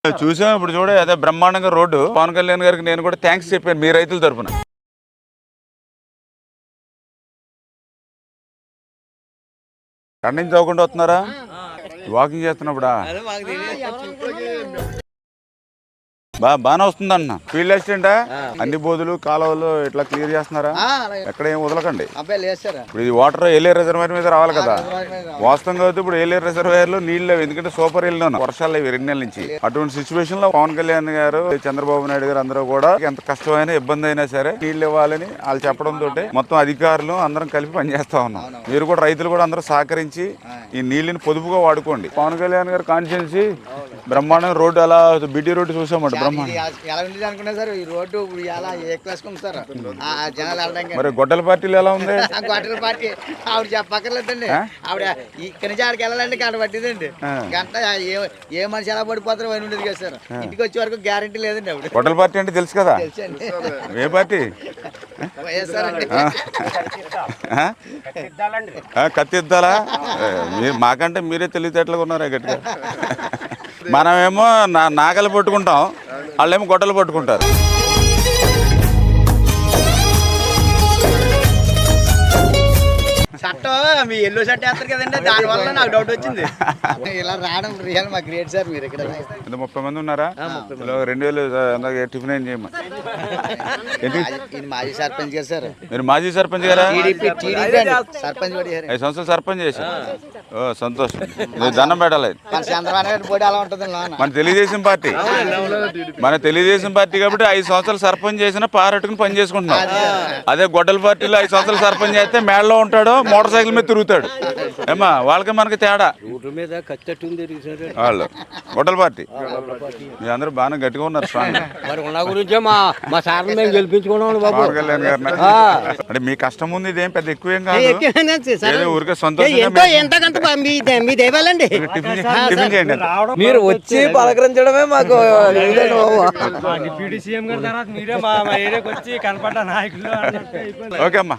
చూసాం ఇప్పుడు చూడ అదే బ్రహ్మాండంగా రోడ్డు. పవన్ కళ్యాణ్ గారికి నేను కూడా థ్యాంక్స్ చెప్పాను మీ రైతుల తరఫున. రన్నింగ్ చదవకుండా వస్తున్నారా? వాకింగ్ చేస్తున్నప్పుడా? బాగానే వస్తుంది అన్న. ఫీల్డ్ అసిస్టెంటా? అన్ని బోధులు కాలువలు ఇట్లా క్లియర్ చేస్తున్నారా? ఎక్కడ ఏం వదలకండి. ఇప్పుడు ఇది వాటర్ ఏలేరు రిజర్వాయర్ మీద రావాలి కదా. వాస్తవంగా అయితే ఇప్పుడు ఏలేరు రిజర్వాయర్ లో నీళ్ళు లేవు, ఎందుకంటే సూపర్ వెళ్ళినాను వర్షాలు లేవు 2 నెలల నుంచి. అటువంటి సిచ్యువేషన్ లో పవన్ కళ్యాణ్ గారు, చంద్రబాబు నాయుడు గారు అందరూ కూడా ఎంత కష్టమైనా ఇబ్బంది అయినా సరే నీళ్ళు ఇవ్వాలని వాళ్ళు చెప్పడం తోటి మొత్తం అధికారులు అందరం కలిపి పనిచేస్తా ఉన్నాం. మీరు కూడా రైతులు కూడా అందరూ సహకరించి ఈ నీళ్ళని పొదుపుగా వాడుకోండి. పవన్ కళ్యాణ్ గారు కాన్స్టిట్యున్సీ బ్రహ్మాండం రోడ్డు, అలా బిడ్డి రోడ్డు చూసామంట. మరి గొడ్డల పార్టీలు ఎలా ఉంది? గొడ్డల పార్టీ ఆవిడ చెప్పక్కర్లేదండి. ఆవిడ ఇక్కడి నుంచి ఆడికి వెళ్ళాలంటే గంట పట్టిందండి. గంట ఏ మనిషి ఎలా పడిపోతారో అని ఉండేది కదా సార్. ఇంటికి వచ్చే వరకు గ్యారంటీ లేదండి. ఆవిడ గొడ్డల పార్టీ అంటే తెలుసు కదా. ఏ పార్టీ? కత్తిద్దాలా? మాకంటే మీరే తెలివితేటలుగా ఉన్నారా గట్టిగా. మనమేమో నాగలు పట్టుకుంటాం, వాళ్ళేమో గొడ్డలు పట్టుకుంటారు. చట్టం మీ ఎల్లో షర్ట్ వేస్తారు కదండి, దాని వల్ల నాకు డౌట్ వచ్చింది. ఇలా రావడం రియల్ మా గ్రేట్ సార్. మీరు ఇక్కడ 30 మంది ఉన్నారా? 2000 టిఫిన్ ఏం చేయమ్మా. మాజీ సర్పంచ్ గారు సార్. మీరు మాజీ సర్పంచ్ గారా? సర్పంచ్ 5 సంవత్సరాలు సర్పంచ్ చేశారు. ఓ సంతోషం. మీరు దండం పెట్టాలి. మన తెలుగుదేశం పార్టీ, కాబట్టి 5 సంవత్సరాలు సర్పంచ్ చేసినా పారెట్టుకుని పని చేసుకుంటున్నాం. అదే గొడ్డల పార్టీలో 5 సంవత్సరాలు సర్పంచ్ చేస్తే మేడలో ఉంటాడు, మోటార్ సైకిల్ మీద తిరుగుతాడు. ఏమా వాళ్ళకి మనకి తేడా. వాళ్ళు గొడ్డల పార్టీ. మీరు అందరూ బాగానే గట్టిగా ఉన్నారు. పవన్ కళ్యాణ్ గారు అంటే మీ కష్టం ఉంది, ఇదేం పెద్ద ఎక్కువేం కాదు. ఊరికే సంతోషంగా టిఫిన్ చేయండి. మీరు వచ్చి పలకరించడమే మాకు. ఓకే అమ్మా.